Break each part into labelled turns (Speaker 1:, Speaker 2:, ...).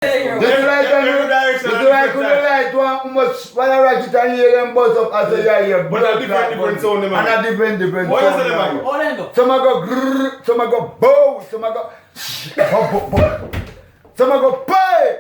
Speaker 1: Just like I could like one much when I rock it and hear them buzz up as I hear.
Speaker 2: But a different sound, man.
Speaker 1: And a different
Speaker 2: What
Speaker 1: sound.
Speaker 2: you say, man?
Speaker 3: All them go.
Speaker 1: Some a go grrr, some a go bow, some a go some a go pie,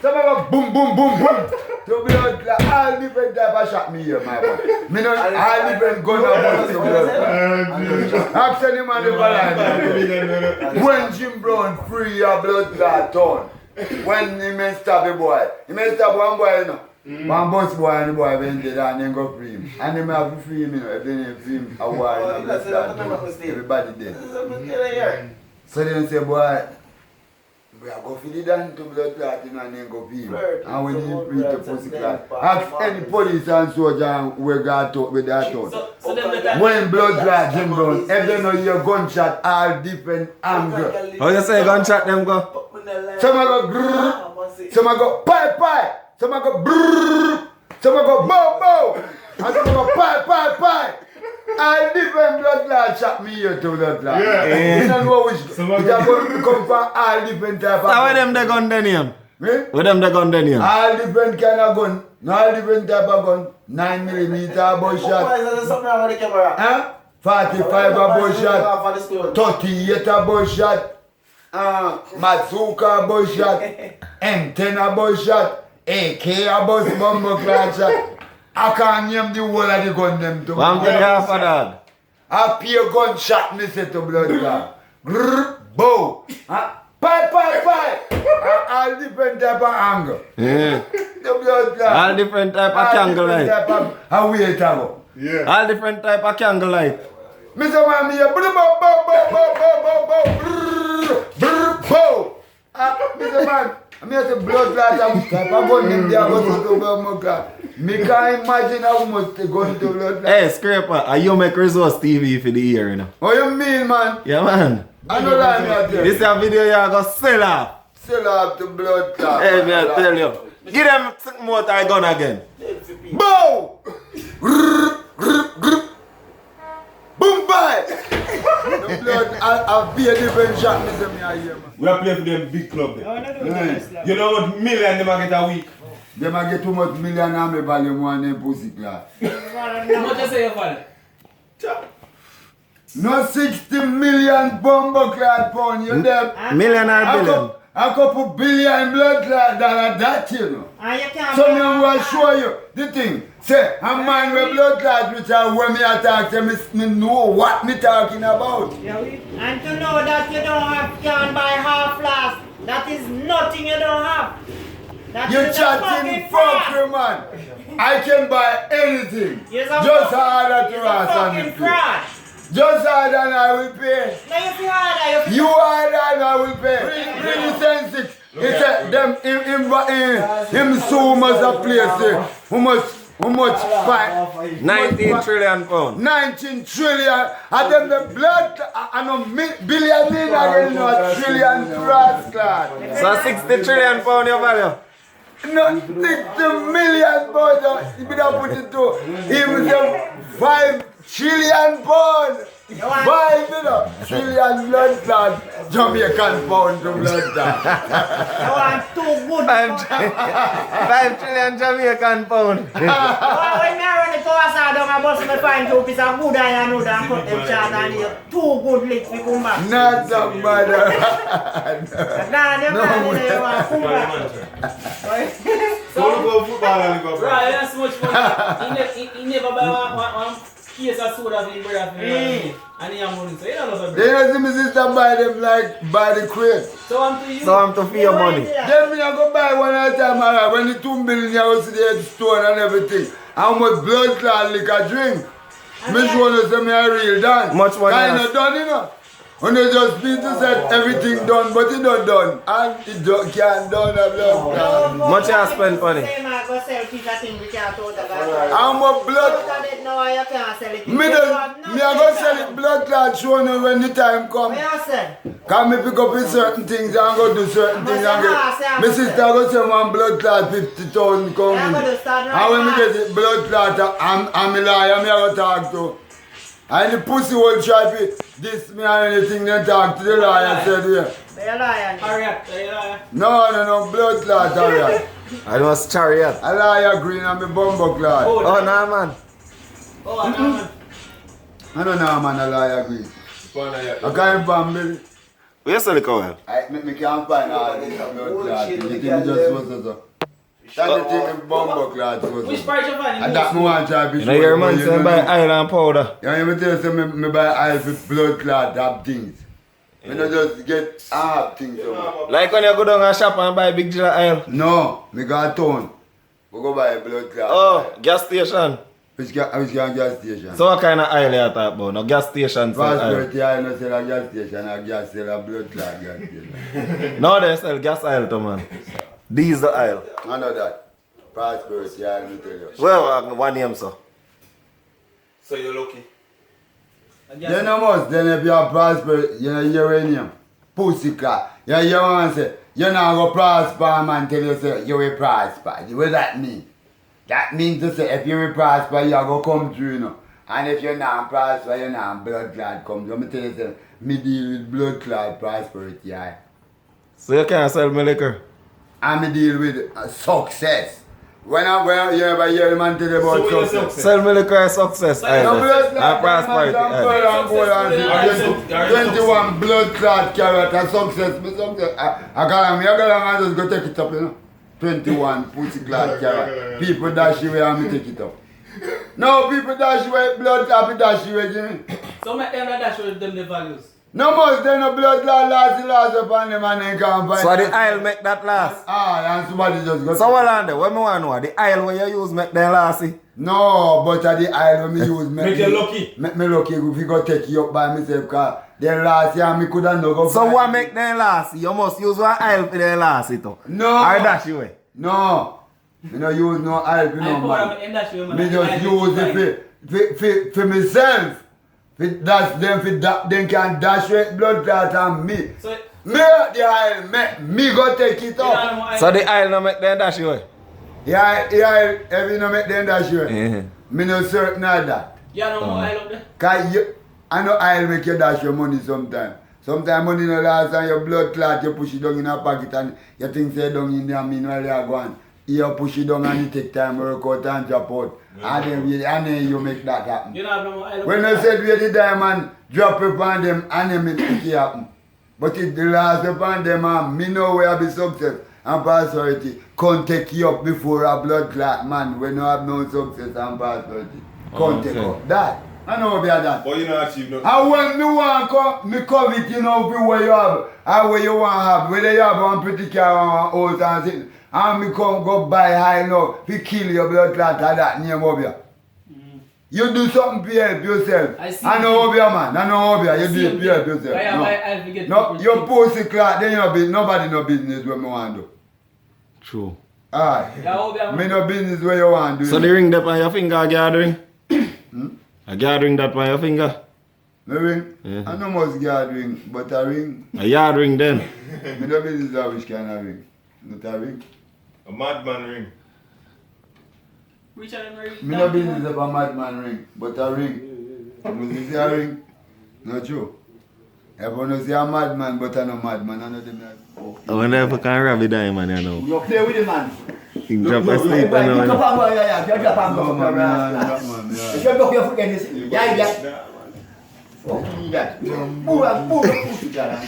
Speaker 1: some a go boom boom boom boom. So we like all different type of shot me here, my boy. Me know all different gun about the blood. Ask any man ever like when Jim Brown free your blood clot town. When he may stab a boy, he may stab one boy, you know. One bus boy and the boy went there and then go free him. And they may have to free him, you know, if they didn't free him a while, you know, everybody dead. So they say, boy, we are going to feed it down to blood clot, you know, and then go free him. And when he free to pussy clot, ask any police and soldier who got talk with that talk. When blood clot, Jim Brown, if they know your gunshot, all different angles.
Speaker 4: How you say gunshot them go?
Speaker 1: Some a go grrr, some a go pie pie, some a go brrr, some a go bow bow, and some a go pie pie pie. All different blood clots shot me here to blood clot.
Speaker 4: Yeah.
Speaker 1: You don't know which are going to come from all different type of.
Speaker 4: So where them the gun then here?
Speaker 1: Eh?
Speaker 4: Where them the gun then here?
Speaker 1: All different kind of gun, all different type of gun. 9mm butt shot. Huh? 45 a butt shot. 38 a butt shot. Mazooka a butt shot, M10 a butt shot, AK a butt bomber clot shot. I can't name the whole of the gun them to me.
Speaker 4: One thing half of that.
Speaker 1: A pure gun shot me say to blood clot. Grrr, bow. Pie, pie, pie. All different type of angle.
Speaker 4: Yeah.
Speaker 1: The blood clot.
Speaker 4: All different type of candle light.
Speaker 1: And wait a go.
Speaker 2: Yeah.
Speaker 4: All different type of candle light.
Speaker 1: Mr. Man, me a bow, bow, bow, bow, bow, bow, bow, brrr, brrr, bow. Mr. Man, I mean, the blood clot of type of gun them there go to blood clot. Me can't imagine how much they go into blood clot.
Speaker 4: Hey, Scraper, are you make resource TV for the year, you know?
Speaker 1: What you mean, man?
Speaker 4: Yeah, man.
Speaker 1: I know that me a tell.
Speaker 4: This is a video you are going to sell off.
Speaker 1: Sell off the blood clot.
Speaker 4: Hey, me I tell you. Give them more time gun again.
Speaker 1: Bow! Grrr, grrr, grrr. Boom, bye! The blood, I'll be a different shot, Mr. Me a hear, man.
Speaker 2: We are playing for them big club there. You know what million them a get a week?
Speaker 1: Them a get too much million and me value more than pussy clot.
Speaker 3: How much you say you value?
Speaker 1: No 60 million bomber clot pound, you them.
Speaker 4: Million or billion?
Speaker 1: A couple billion blood clot dollar that, you know. So me will show you the thing. Say, a man with blood clot which are when me attack, say me know what me talking about.
Speaker 5: And to know that you don't have, can buy half flask, that is nothing you don't have. That
Speaker 1: You
Speaker 5: is a
Speaker 1: chatting
Speaker 5: fucking fraud.
Speaker 1: fuck, man. I can buy anything.
Speaker 5: You're a
Speaker 1: Just
Speaker 5: fucking-
Speaker 1: harder to
Speaker 5: you're a
Speaker 1: ask
Speaker 5: fucking
Speaker 1: and pay.
Speaker 5: fraud.
Speaker 1: Just harder and I will pay.
Speaker 5: Now you feel harder,
Speaker 1: You harder and I will pay. Bring the sense. He said them him so much a place there. How much fight?
Speaker 4: 19 trillion pound.
Speaker 1: 19 trillion. And then the blood and a billion again, no trillion cross card.
Speaker 4: So 60 trillion pound your value?
Speaker 1: No, 60 million pounds. You better put it to even the 5 trillion pounds. 5 trillion blood clot. Jamaican pound to blood clot.
Speaker 5: You want too good.
Speaker 4: 5 trillion Jamaican pound.
Speaker 5: When I run the power side down, I bust my find 2 pieces of good iron and cut them short and you too good lick me come back.
Speaker 1: Not so bad.
Speaker 5: Nah, you want come back.
Speaker 2: So look go football and go.
Speaker 3: Right, that's so much fun. He never buy one case of soda for his brother and he have money. So you don't know something.
Speaker 1: They don't see me sister buy them like by the crate.
Speaker 3: So I'm to you.
Speaker 4: So I'm to feel your money.
Speaker 1: Then me I go buy one at a time, alright, when the 2 million you go see the store and everything. How much blood clot liquor drink? Me sure you say me a real done.
Speaker 4: Much money.
Speaker 1: Kinda done, you know. When they just need to say everything done, but it not done. And it can't done a blood clot.
Speaker 4: Much you spend for it?
Speaker 1: How much blood? Me I go sell it blood clot show you when the time come. Can me pick up in certain things and go do certain things and get. My sister go say one blood clot 50,000 come in. And when me get it blood clot, I'm a liar, me I go talk to. And the pussy will try to this me and anything then talk to the lawyer said yeah.
Speaker 5: They're lying.
Speaker 3: Harriet, are you liar?
Speaker 1: No, blood clot, Harriet.
Speaker 4: I was chariot.
Speaker 1: A liar green and me bumbo clot.
Speaker 3: Oh,
Speaker 4: Oh, nah, man.
Speaker 3: Oh, no.
Speaker 1: I don't know man, a liar green. I can't bamble.
Speaker 4: Where's the liquor?
Speaker 1: Me can't find all this blood clot. You think me just was so. That's the thing with bumbo clot was.
Speaker 3: Which part you find?
Speaker 1: And that me want to try to be
Speaker 4: You know your man saying buy oil and powder.
Speaker 1: Yeah, you tell you say me buy oil for blood clot, that things. Me not just get half things.
Speaker 4: Like when you go down and shop and buy big jar of oil.
Speaker 1: No, me go to town. We go buy a blood clot.
Speaker 4: Oh, gas station.
Speaker 1: Which gas station?
Speaker 4: So what kind of oil you talk about? No gas station sell oil.
Speaker 1: Prosperity oil no sell a gas station, a gas sell a blood clot gas station.
Speaker 4: No, they sell gas oil too, man. Diesel oil.
Speaker 1: I know that. Prosperity oil, me tell you.
Speaker 4: Well, one name, sir.
Speaker 2: So you're lucky.
Speaker 1: You know most, then if you are prosperity, you know uranium. Pussycat. You want to say, you're not going to prosper, man, till you say you will prosper. What does that mean? That means to say if you will prosper, you are going to come through, you know. And if you're not prosper, you're not blood clot come. Let me tell you something. Me deal with blood clot prosperity, yeah.
Speaker 4: So you can't sell me liquor?
Speaker 1: And me deal with success. When you ever hear the man tell you about
Speaker 2: So
Speaker 1: success.
Speaker 4: Sell me liquor success.
Speaker 1: No
Speaker 4: oil.
Speaker 1: blood
Speaker 4: And
Speaker 1: clot,
Speaker 4: prosperity. oil.
Speaker 1: 21 blood clot carrot and success. Me success. I got me, I just go take it up, you know. 21 pussy clot carrot. People dash away and me take it up. No, people dash away, blood clot dash away, Jimmy.
Speaker 3: So make them dash with them the values.
Speaker 1: No more, then no blood clot last upon them and they can't find.
Speaker 4: So the oil make that last.
Speaker 1: And somebody just go.
Speaker 4: So what on there? What me want to know? The oil where you use make them last?
Speaker 1: No, but the oil when me use
Speaker 2: Make you lucky.
Speaker 1: Make me lucky if you go take you up by myself, cause then last year me coulda no go.
Speaker 4: So what make them last? You must use one oil for them last it up.
Speaker 1: No.
Speaker 4: Or dash you away.
Speaker 1: No. Me no use no oil for no man. Me just use it for myself. That's them for that them can dash with blood clot and me.
Speaker 3: So
Speaker 1: Me the oil make me go take it up.
Speaker 4: So the oil no make them dash you away.
Speaker 1: Yeah, if you no make them dash you. Me no certain of that.
Speaker 3: you know more oil up there?
Speaker 1: Cause I know I'll make you dash your money sometime. Sometimes money no last and your blood clot, you push it down in a pocket and you think say down in there, meanwhile you are going. You push it down and it take time work out and drop out. And then you make that happen.
Speaker 3: You don't have no more oil up
Speaker 1: When
Speaker 3: there?
Speaker 1: I said we the diamond, drop upon them and then make it happen. But it the last upon them and me know where I be success and prosperity. Can't take you up before a blood clot man when you have no success and prosperity. Can't take up that. I know be that.
Speaker 2: But you not achieve nothing.
Speaker 1: And when me want come, me covet, you know, for where you have, and where you want to have, whether you have one pretty car or one house and thing, and me come go buy high now, to kill your blood clot and that name of you. You do something to help yourself.
Speaker 3: I see.
Speaker 1: I know of you, man. I know of you. You do it to help yourself.
Speaker 3: Why I forget
Speaker 1: No,
Speaker 3: people
Speaker 1: your
Speaker 3: think-
Speaker 1: pussy clot, then you know, nobody no business where me want to do.
Speaker 4: True.
Speaker 1: Alright.
Speaker 3: Yeah, hope you
Speaker 1: Me no business where you want to do.
Speaker 4: So the ring that on your finger a gathering? A gathering that on your finger?
Speaker 1: Me ring?
Speaker 4: Yeah.
Speaker 1: I know most guard ring, but a ring.
Speaker 4: A yard ring then?
Speaker 1: Me no business of which kind of ring. Not a ring.
Speaker 2: A madman ring.
Speaker 3: Which are them really
Speaker 1: Me no business of a madman ring, but a ring. You see a ring? Not true. Everyone see a madman, but I no madman. I know them like,
Speaker 4: I wonder if I can rob the diamond, you know.
Speaker 5: You play with the man.
Speaker 4: He drop asleep
Speaker 5: Hey,
Speaker 4: and
Speaker 5: pick up
Speaker 4: all.
Speaker 5: and go, yeah. You drop and go
Speaker 1: no
Speaker 5: from
Speaker 1: man,
Speaker 5: the
Speaker 1: man,
Speaker 5: rasta.
Speaker 1: man,
Speaker 5: If
Speaker 1: yeah.
Speaker 5: you block your foot again, this, yeah. Fucking that. Pull push it down.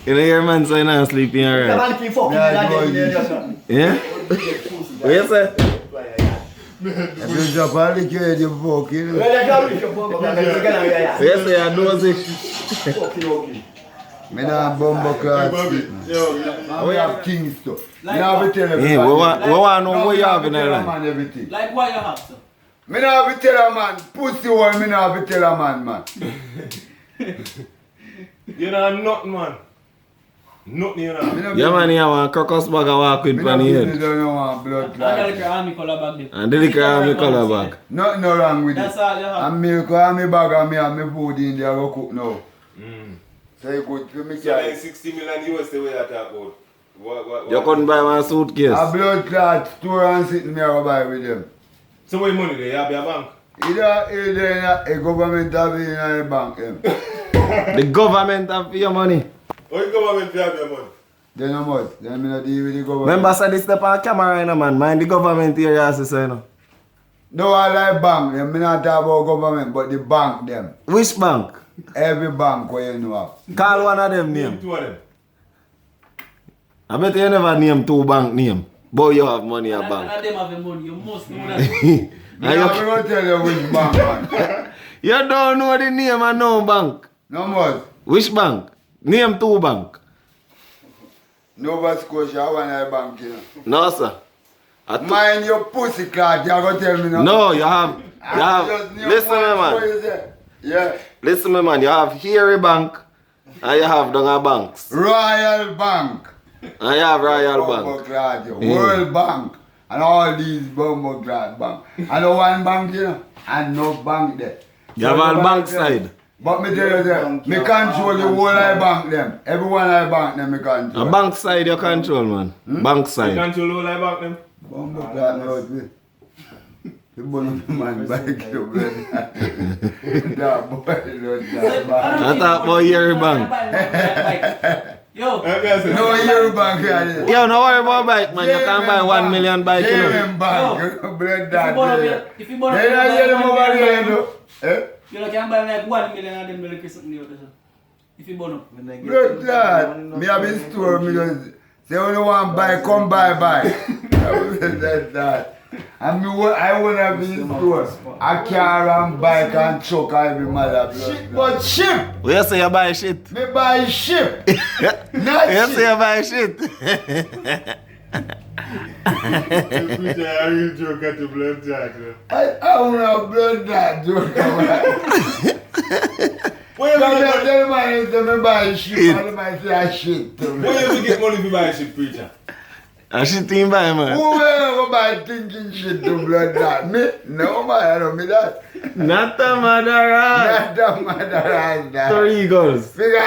Speaker 4: You know your man saying I'm sleeping
Speaker 5: The
Speaker 4: alright?
Speaker 5: man keep fucking that then
Speaker 4: Yeah? What you say?
Speaker 1: If you drop all the kid, you fucking.
Speaker 5: Well, I got it, you fuck up, you get on, yeah.
Speaker 4: So you say I know it?
Speaker 5: Fucking okay.
Speaker 1: Me nah bumbo clad stick, man. And we have things too. Me nah be tell everybody.
Speaker 4: Yeah, we want to know
Speaker 1: No,
Speaker 4: what
Speaker 1: me
Speaker 4: you
Speaker 1: nah
Speaker 4: have
Speaker 1: be
Speaker 4: in
Speaker 1: tell
Speaker 4: your
Speaker 1: a
Speaker 4: life.
Speaker 1: man everything.
Speaker 3: Like what you have, sir?
Speaker 1: Me nah be tell a man, pussy one, me nah be tell a man.
Speaker 2: You know nothing, man. Nothing, you know.
Speaker 1: Me nah
Speaker 4: Yeah man, you have a crocus bag and walk with
Speaker 1: Me
Speaker 4: on
Speaker 1: nah
Speaker 4: the
Speaker 1: business
Speaker 4: head.
Speaker 1: don't know want blood
Speaker 3: And I like
Speaker 1: clot.
Speaker 3: your army color back there.
Speaker 4: And the liquor have the colour bag.
Speaker 1: Nothing no wrong with
Speaker 3: That's
Speaker 1: it.
Speaker 3: all you have.
Speaker 1: And milk and me bag and me have me food in there go cook now.
Speaker 2: Mm.
Speaker 1: So you good for me
Speaker 2: So then
Speaker 1: carry.
Speaker 2: 60 million US the way I talk about. What?
Speaker 4: You couldn't buy one suitcase.
Speaker 1: A blood clot store and sitting me I go buy with them.
Speaker 2: So what money there? You have your bank?
Speaker 1: A government have in a bank.
Speaker 4: The government have your money.
Speaker 2: What government have your money?
Speaker 1: They no much. They me not deal with the government.
Speaker 4: Remember, say this step on camera, you know, man. Mind the government here, you say, you know.
Speaker 1: No, I like bank. Them me not talk about government, but the bank them.
Speaker 4: Which bank?
Speaker 1: Every bank where you know.
Speaker 4: Call one of them
Speaker 2: Name
Speaker 4: name.
Speaker 2: two of them.
Speaker 4: I bet you never name two bank name. But you have money at
Speaker 3: And
Speaker 4: bank.
Speaker 3: them have the money. You must know that.
Speaker 1: Me not gonna tell you which bank, man.
Speaker 4: You don't know the name of no bank.
Speaker 1: No more.
Speaker 4: Which bank? Name two bank.
Speaker 1: Nova Scotia, one eye bank, you know.
Speaker 4: No, sir. I took-
Speaker 1: Mind your pussy card, you gonna tell me now.
Speaker 4: No, you have.
Speaker 1: Just name
Speaker 4: Listen,
Speaker 1: one
Speaker 4: man.
Speaker 1: for you say. Yeah.
Speaker 4: Listen, man. You have Erie Bank and you have Donga Banks.
Speaker 1: Royal Bank.
Speaker 4: And you have Royal
Speaker 1: Bumbo
Speaker 4: Bank.
Speaker 1: Glad,
Speaker 4: Yeah.
Speaker 1: World Bank. And all these Bumbo Glad Bank. And no one bank, you know. And no bank there.
Speaker 4: You have
Speaker 1: So
Speaker 4: all
Speaker 1: the
Speaker 4: bank
Speaker 1: there.
Speaker 4: side.
Speaker 1: But me tell you that, me control the whole I bank them. Everyone I bank them, me control.
Speaker 4: A bank side you control, man. Bank
Speaker 2: You
Speaker 4: side.
Speaker 2: control all about them.
Speaker 1: Bumbo Glad, no, it's me. The bone man bike you, brother. That boy, that bank.
Speaker 4: I thought about Erie Bank.
Speaker 3: Yo,
Speaker 1: No, your bank, yeah.
Speaker 4: Yo, no worry about bike, man. You can buy 1 million bike, you know.
Speaker 1: JM Bank, you know, brother, that.
Speaker 3: if you borrow
Speaker 1: They don't hear them over here, no. Eh?
Speaker 3: you know, can buy like 1 million of them like something new. If you borrow.
Speaker 1: Blood lad, me have in store, me just say when you want buy, come buy. That's that. And me, I wanna be in store. I car and bike and truck, I be mother. Shit, but ship.
Speaker 4: What you say you buy shit?
Speaker 1: Me buy ship. Not
Speaker 4: You say
Speaker 1: ship.
Speaker 4: you buy shit?
Speaker 2: Preacher, I real joke at the blood jack.
Speaker 1: I wanna blood that joke.
Speaker 2: Where
Speaker 1: Come
Speaker 2: you
Speaker 1: here,
Speaker 2: get
Speaker 1: tell me say me buy ship,
Speaker 4: Shit.
Speaker 1: and I say I shit to me.
Speaker 2: where you get money to buy a shit, preacher?
Speaker 4: And shit team buy, man.
Speaker 1: Who will go buy thinking shit to blood that? Me? No man, I don't me that.
Speaker 4: Not a mother.
Speaker 1: Not the mother has that.
Speaker 4: 3 goals.
Speaker 1: Figure